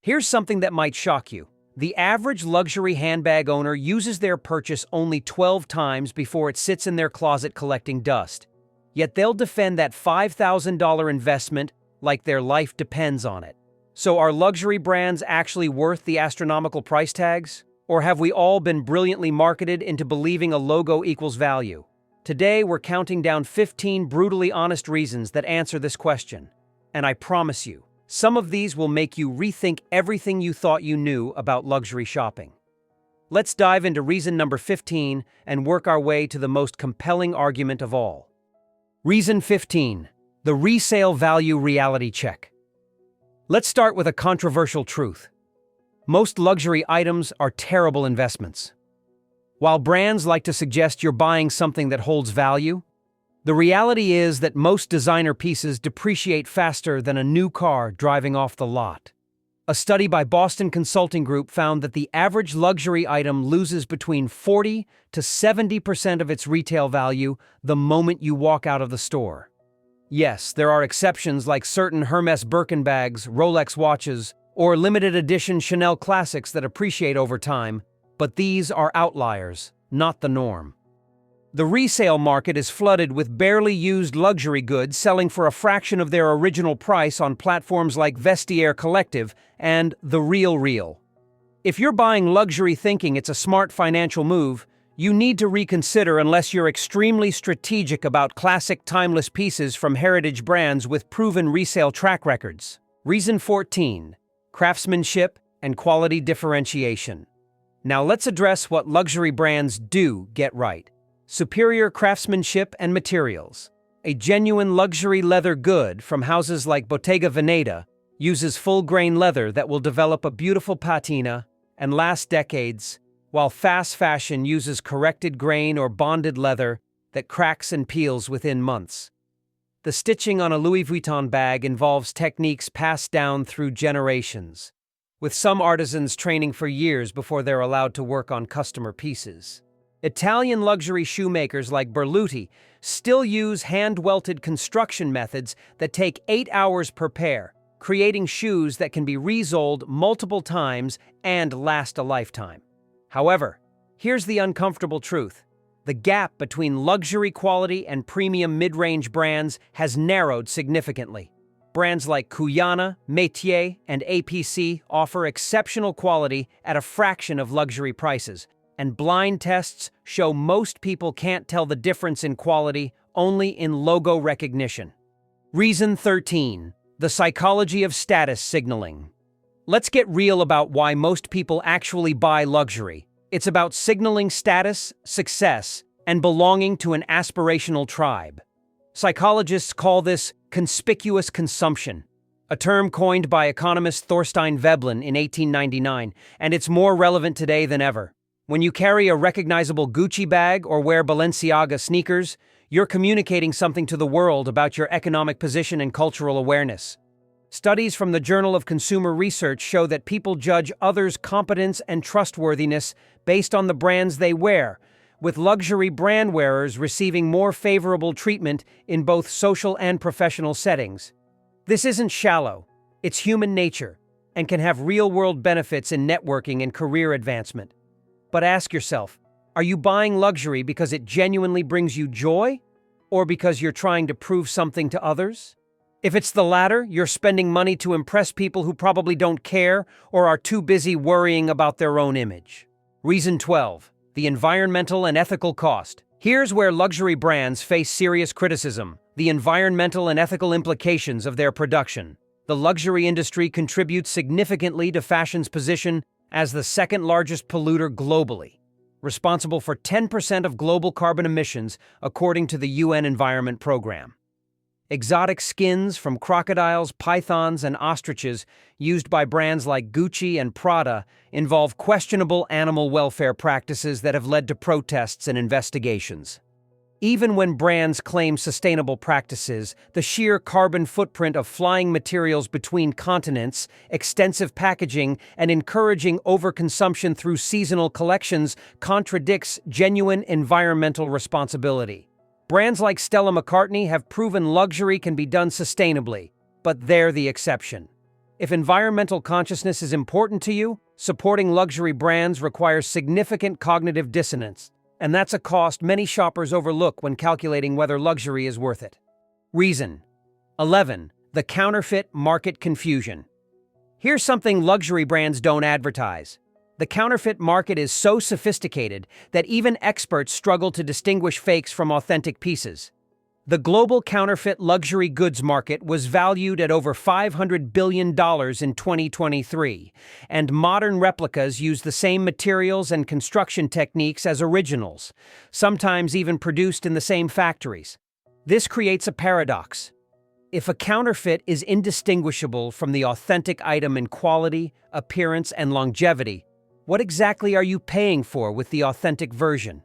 Here's something that might shock you. The average luxury handbag owner uses their purchase only 12 times before it sits in their closet collecting dust. Yet they'll defend that $5,000 investment like their life depends on it. So are luxury brands actually worth the astronomical price tags? Or have we all been brilliantly marketed into believing a logo equals value? Today, we're counting down 15 brutally honest reasons that answer this question. And I promise you, some of these will make you rethink everything you thought you knew about luxury shopping. Let's dive into reason number 15 and work our way to the most compelling argument of all. Reason 15. The resale value reality check. Let's start with a controversial truth. Most luxury items are terrible investments. While brands like to suggest you're buying something that holds value, the reality is that most designer pieces depreciate faster than a new car driving off the lot. A study by Boston Consulting Group found that the average luxury item loses between 40 to 70% of its retail value the moment you walk out of the store. Yes, there are exceptions like certain Hermès Birkin bags, Rolex watches, or limited edition Chanel classics that appreciate over time, but these are outliers, not the norm. The resale market is flooded with barely used luxury goods selling for a fraction of their original price on platforms like Vestiaire Collective and The Real. If you're buying luxury thinking it's a smart financial move, you need to reconsider unless you're extremely strategic about classic timeless pieces from heritage brands with proven resale track records. Reason 14. Craftsmanship and quality differentiation. Now let's address what luxury brands do get right. Superior craftsmanship and materials. A genuine luxury leather good from houses like Bottega Veneta uses full-grain leather that will develop a beautiful patina and last decades, while fast fashion uses corrected grain or bonded leather that cracks and peels within months. The stitching on a Louis Vuitton bag involves techniques passed down through generations, with some artisans training for years before they're allowed to work on customer pieces. Italian luxury shoemakers like Berluti still use hand-welted construction methods that take 8 hours per pair, creating shoes that can be resoled multiple times and last a lifetime. However, here's the uncomfortable truth. The gap between luxury quality and premium mid-range brands has narrowed significantly. Brands like Cuyana, Métier, and APC offer exceptional quality at a fraction of luxury prices, and blind tests show most people can't tell the difference in quality only in logo recognition. Reason 13. The psychology of status signaling. Let's get real about why most people actually buy luxury. It's about signaling status, success, and belonging to an aspirational tribe. Psychologists call this conspicuous consumption, a term coined by economist Thorstein Veblen in 1899, and it's more relevant today than ever. When you carry a recognizable Gucci bag or wear Balenciaga sneakers, you're communicating something to the world about your economic position and cultural awareness. Studies from the Journal of Consumer Research show that people judge others' competence and trustworthiness based on the brands they wear, with luxury brand wearers receiving more favorable treatment in both social and professional settings. This isn't shallow, it's human nature, and can have real-world benefits in networking and career advancement. But ask yourself, are you buying luxury because it genuinely brings you joy, or because you're trying to prove something to others? If it's the latter, you're spending money to impress people who probably don't care or are too busy worrying about their own image. Reason 12. The environmental and ethical cost. Here's where luxury brands face serious criticism: the environmental and ethical implications of their production. The luxury industry contributes significantly to fashion's position as the second largest polluter globally, responsible for 10% of global carbon emissions, according to the UN Environment Program. Exotic skins from crocodiles, pythons, and ostriches used by brands like Gucci and Prada involve questionable animal welfare practices that have led to protests and investigations. Even when brands claim sustainable practices, the sheer carbon footprint of flying materials between continents, extensive packaging, and encouraging overconsumption through seasonal collections contradicts genuine environmental responsibility. Brands like Stella McCartney have proven luxury can be done sustainably, but they're the exception. If environmental consciousness is important to you, supporting luxury brands requires significant cognitive dissonance, and that's a cost many shoppers overlook when calculating whether luxury is worth it. Reason 11. The counterfeit market confusion. Here's something luxury brands don't advertise. The counterfeit market is so sophisticated that even experts struggle to distinguish fakes from authentic pieces. The global counterfeit luxury goods market was valued at over $500 billion in 2023, and modern replicas use the same materials and construction techniques as originals, sometimes even produced in the same factories. This creates a paradox. If a counterfeit is indistinguishable from the authentic item in quality, appearance, and longevity, what exactly are you paying for with the authentic version?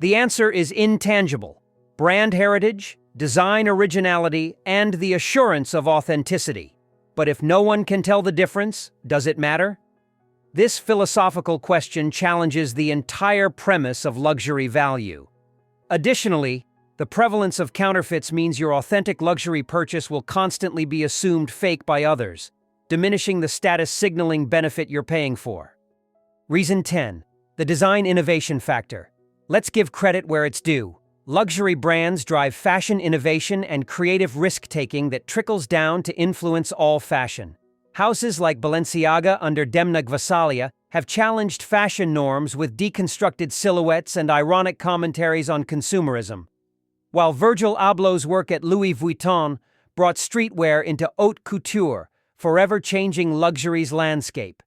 The answer is intangible: brand heritage, design originality, and the assurance of authenticity. But if no one can tell the difference, does it matter? This philosophical question challenges the entire premise of luxury value. Additionally, the prevalence of counterfeits means your authentic luxury purchase will constantly be assumed fake by others, diminishing the status signaling benefit you're paying for. Reason 10. The design innovation factor. Let's give credit where it's due. Luxury brands drive fashion innovation and creative risk-taking that trickles down to influence all fashion. Houses like Balenciaga under Demna Gvasalia have challenged fashion norms with deconstructed silhouettes and ironic commentaries on consumerism, while Virgil Abloh's work at Louis Vuitton brought streetwear into haute couture, forever changing luxury's landscape.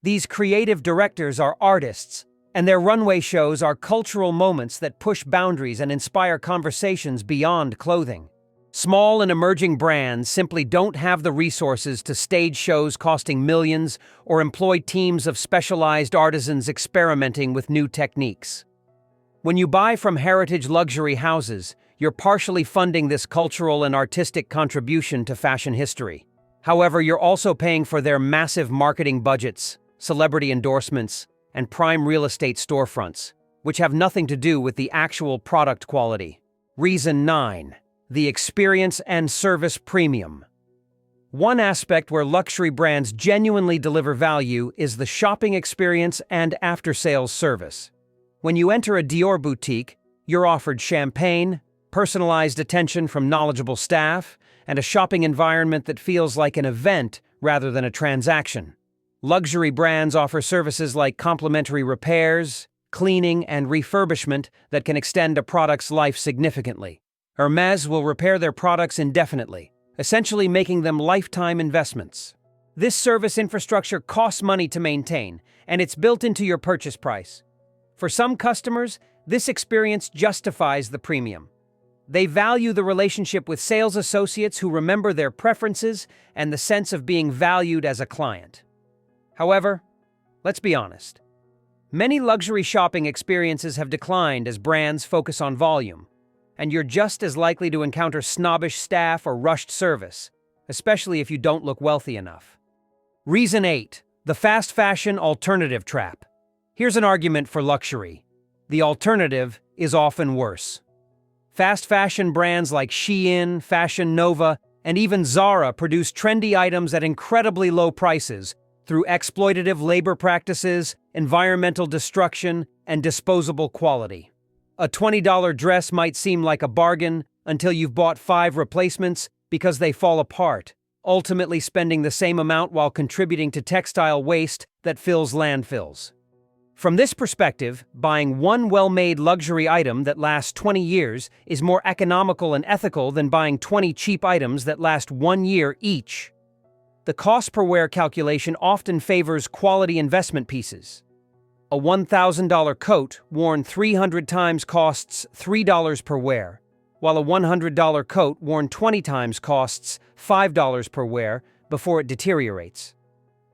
These creative directors are artists, and their runway shows are cultural moments that push boundaries and inspire conversations beyond clothing. Small and emerging brands simply don't have the resources to stage shows costing millions or employ teams of specialized artisans experimenting with new techniques. When you buy from heritage luxury houses, you're partially funding this cultural and artistic contribution to fashion history. However, you're also paying for their massive marketing budgets, celebrity endorsements, and prime real estate storefronts, which have nothing to do with the actual product quality. Reason 9. The experience and service premium. One aspect where luxury brands genuinely deliver value is the shopping experience and after-sales service. When you enter a Dior boutique, you're offered champagne, personalized attention from knowledgeable staff, and a shopping environment that feels like an event rather than a transaction. Luxury brands offer services like complimentary repairs, cleaning, and refurbishment that can extend a product's life significantly. Hermes will repair their products indefinitely, essentially making them lifetime investments. This service infrastructure costs money to maintain, and it's built into your purchase price. For some customers, this experience justifies the premium. They value the relationship with sales associates who remember their preferences and the sense of being valued as a client. However, let's be honest. Many luxury shopping experiences have declined as brands focus on volume, and you're just as likely to encounter snobbish staff or rushed service, especially if you don't look wealthy enough. Reason 8. The fast fashion alternative trap. Here's an argument for luxury. The alternative is often worse. Fast fashion brands like Shein, Fashion Nova, and even Zara produce trendy items at incredibly low prices through exploitative labor practices, environmental destruction, and disposable quality. A $20 dress might seem like a bargain until you've bought 5 replacements because they fall apart, ultimately spending the same amount while contributing to textile waste that fills landfills. From this perspective, buying one well-made luxury item that lasts 20 years is more economical and ethical than buying 20 cheap items that last 1 year each. The cost per wear calculation often favors quality investment pieces. A $1,000 coat worn 300 times costs $3 per wear, while a $100 coat worn 20 times costs $5 per wear before it deteriorates.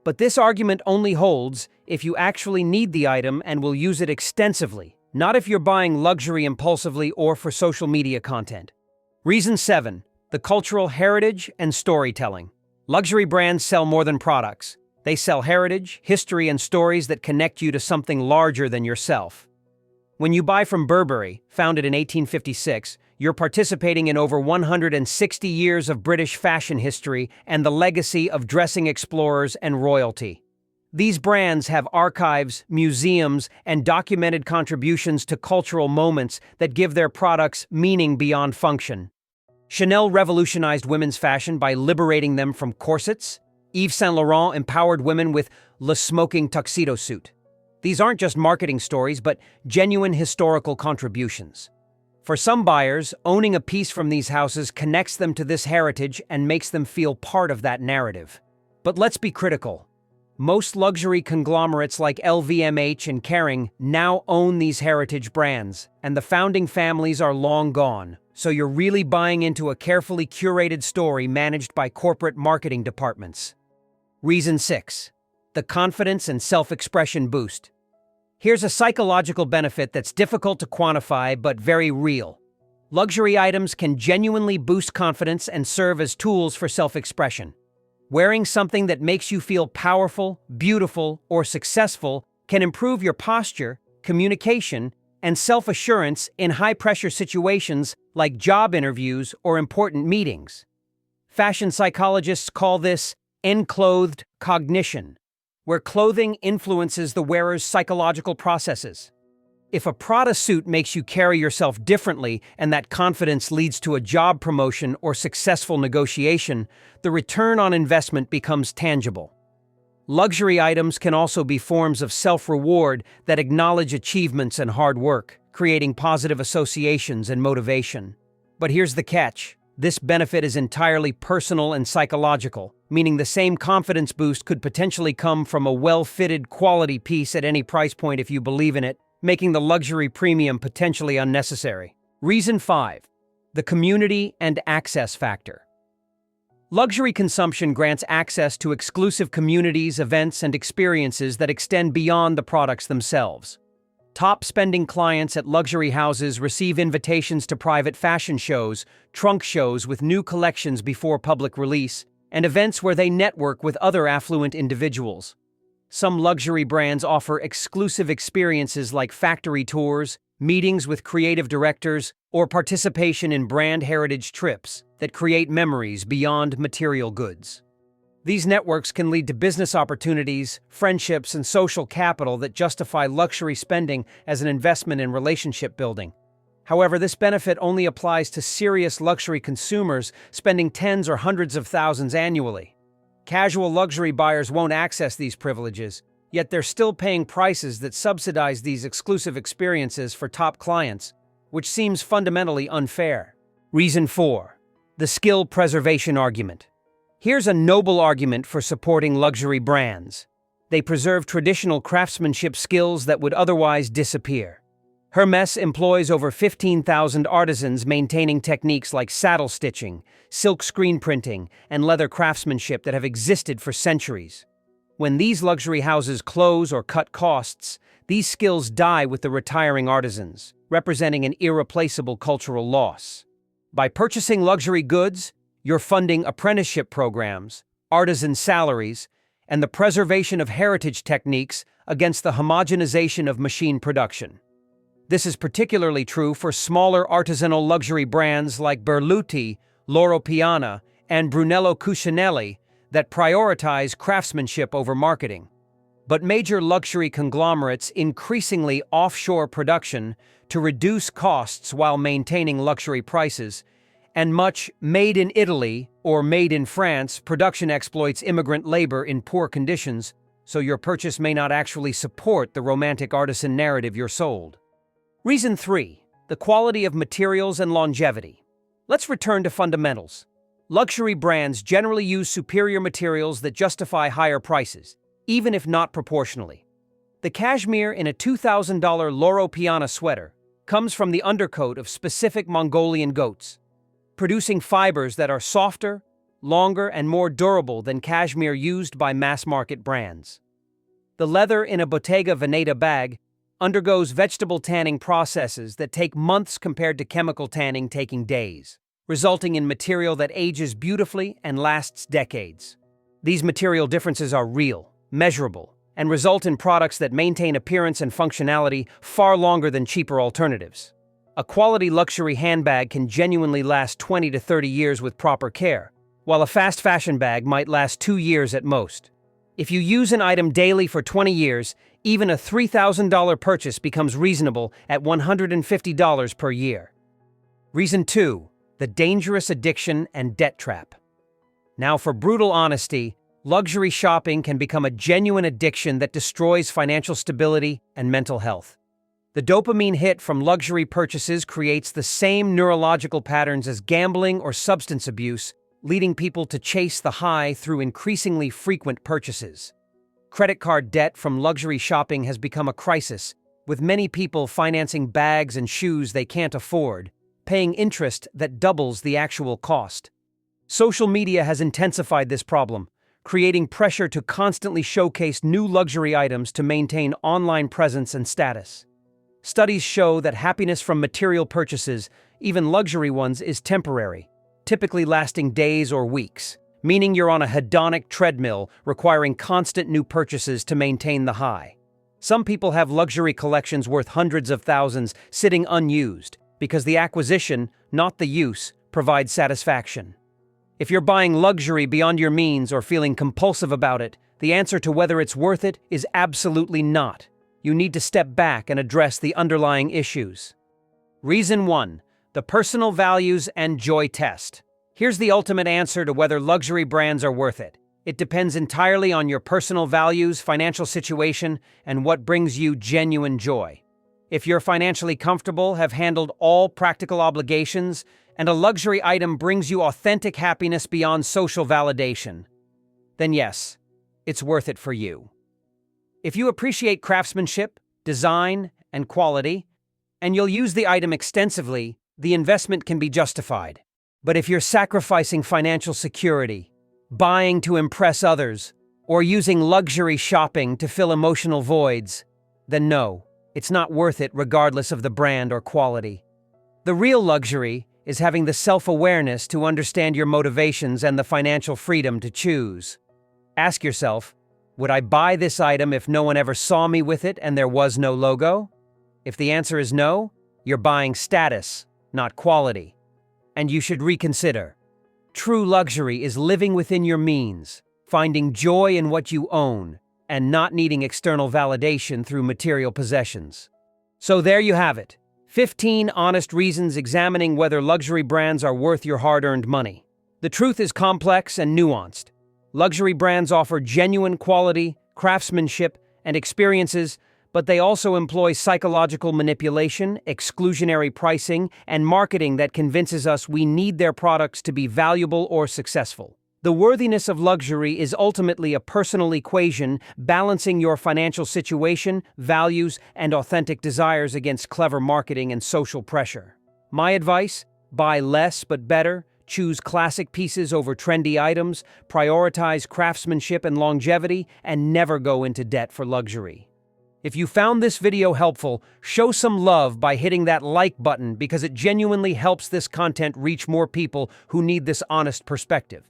But this argument only holds if you actually need the item and will use it extensively, not if you're buying luxury impulsively or for social media content. Reason 7. The cultural heritage and storytelling. Luxury brands sell more than products. They sell heritage, history, and stories that connect you to something larger than yourself. When you buy from Burberry, founded in 1856, you're participating in over 160 years of British fashion history and the legacy of dressing explorers and royalty. These brands have archives, museums, and documented contributions to cultural moments that give their products meaning beyond function. Chanel revolutionized women's fashion by liberating them from corsets. Yves Saint Laurent empowered women with Le Smoking Tuxedo Suit. These aren't just marketing stories, but genuine historical contributions. For some buyers, owning a piece from these houses connects them to this heritage and makes them feel part of that narrative. But let's be critical. Most luxury conglomerates like LVMH and Kering now own these heritage brands, and the founding families are long gone, so you're really buying into a carefully curated story managed by corporate marketing departments. Reason 6. The confidence and self-expression boost. Here's a psychological benefit that's difficult to quantify but very real. Luxury items can genuinely boost confidence and serve as tools for self-expression. Wearing something that makes you feel powerful, beautiful, or successful can improve your posture, communication, and self-assurance in high-pressure situations like job interviews or important meetings. Fashion psychologists call this enclothed cognition, where clothing influences the wearer's psychological processes. If a Prada suit makes you carry yourself differently and that confidence leads to a job promotion or successful negotiation, the return on investment becomes tangible. Luxury items can also be forms of self-reward that acknowledge achievements and hard work, creating positive associations and motivation. But here's the catch. This benefit is entirely personal and psychological, meaning the same confidence boost could potentially come from a well-fitted quality piece at any price point if you believe in it, making the luxury premium potentially unnecessary. Reason 5. The community and access factor. Luxury consumption grants access to exclusive communities, events, and experiences that extend beyond the products themselves. Top-spending clients at luxury houses receive invitations to private fashion shows, trunk shows with new collections before public release, and events where they network with other affluent individuals. Some luxury brands offer exclusive experiences like factory tours, meetings with creative directors, or participation in brand heritage trips that create memories beyond material goods. These networks can lead to business opportunities, friendships, and social capital that justify luxury spending as an investment in relationship building. However, this benefit only applies to serious luxury consumers spending tens or hundreds of thousands annually. Casual luxury buyers won't access these privileges, yet they're still paying prices that subsidize these exclusive experiences for top clients, which seems fundamentally unfair. Reason 4. The skill preservation argument. Here's a noble argument for supporting luxury brands. They preserve traditional craftsmanship skills that would otherwise disappear. Hermes employs over 15,000 artisans maintaining techniques like saddle stitching, silk screen printing, and leather craftsmanship that have existed for centuries. When these luxury houses close or cut costs, these skills die with the retiring artisans, representing an irreplaceable cultural loss. By purchasing luxury goods, you're funding apprenticeship programs, artisan salaries, and the preservation of heritage techniques against the homogenization of machine production. This is particularly true for smaller artisanal luxury brands like Burberry, Loro Piana, and Brunello Cucinelli that prioritize craftsmanship over marketing. But major luxury conglomerates increasingly offshore production to reduce costs while maintaining luxury prices, and much made in Italy or made in France production exploits immigrant labor in poor conditions, so your purchase may not actually support the romantic artisan narrative you're sold. Reason 3. The quality of materials and longevity. Let's return to fundamentals. Luxury brands generally use superior materials that justify higher prices, even if not proportionally. The cashmere in a $2,000 Loro Piana sweater comes from the undercoat of specific Mongolian goats, producing fibers that are softer, longer, and more durable than cashmere used by mass-market brands. The leather in a Bottega Veneta bag undergoes vegetable tanning processes that take months compared to chemical tanning taking days, resulting in material that ages beautifully and lasts decades. These material differences are real, measurable, and result in products that maintain appearance and functionality far longer than cheaper alternatives. A quality luxury handbag can genuinely last 20 to 30 years with proper care, while a fast fashion bag might last 2 years at most. If you use an item daily for 20 years, even a $3,000 purchase becomes reasonable at $150 per year. Reason 2. The dangerous addiction and debt trap. Now, for brutal honesty, luxury shopping can become a genuine addiction that destroys financial stability and mental health. The dopamine hit from luxury purchases creates the same neurological patterns as gambling or substance abuse, leading people to chase the high through increasingly frequent purchases. Credit card debt from luxury shopping has become a crisis, with many people financing bags and shoes they can't afford, paying interest that doubles the actual cost. Social media has intensified this problem, creating pressure to constantly showcase new luxury items to maintain online presence and status. Studies show that happiness from material purchases, even luxury ones, is temporary, typically lasting days or weeks, meaning you're on a hedonic treadmill requiring constant new purchases to maintain the high. Some people have luxury collections worth hundreds of thousands sitting unused because the acquisition, not the use, provides satisfaction. If you're buying luxury beyond your means or feeling compulsive about it, the answer to whether it's worth it is absolutely not. You need to step back and address the underlying issues. Reason 1. The personal values and joy test. Here's the ultimate answer to whether luxury brands are worth it. It depends entirely on your personal values, financial situation, and what brings you genuine joy. If you're financially comfortable, have handled all practical obligations, and a luxury item brings you authentic happiness beyond social validation, then yes, it's worth it for you. If you appreciate craftsmanship, design, and quality, and you'll use the item extensively, the investment can be justified. But if you're sacrificing financial security, buying to impress others, or using luxury shopping to fill emotional voids, then no, it's not worth it regardless of the brand or quality. The real luxury is having the self-awareness to understand your motivations and the financial freedom to choose. Ask yourself, would I buy this item if no one ever saw me with it and there was no logo? If the answer is no, you're buying status, not quality. And you should reconsider. True luxury is living within your means, finding joy in what you own, and not needing external validation through material possessions. So there you have it. 15 honest reasons examining whether luxury brands are worth your hard-earned money. The truth is complex and nuanced. Luxury brands offer genuine quality, craftsmanship, and experiences, but they also employ psychological manipulation, exclusionary pricing, and marketing that convinces us we need their products to be valuable or successful. The worthiness of luxury is ultimately a personal equation, balancing your financial situation, values, and authentic desires against clever marketing and social pressure. My advice? Buy less but better. Choose classic pieces over trendy items, prioritize craftsmanship and longevity, and never go into debt for luxury. If you found this video helpful, show some love by hitting that like button because it genuinely helps this content reach more people who need this honest perspective.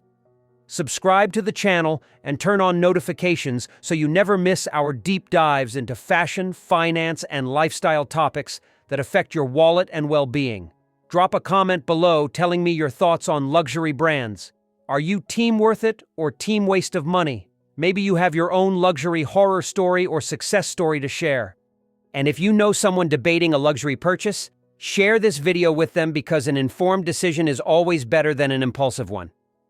Subscribe to the channel and turn on notifications so you never miss our deep dives into fashion, finance, and lifestyle topics that affect your wallet and well-being. Drop a comment below telling me your thoughts on luxury brands. Are you team worth it or team waste of money? Maybe you have your own luxury horror story or success story to share. And if you know someone debating a luxury purchase, share this video with them because an informed decision is always better than an impulsive one.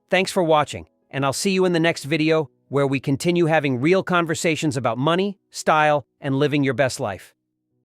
Thanks for watching, and I'll see you in the next video where we continue having real conversations about money, style, and living your best life.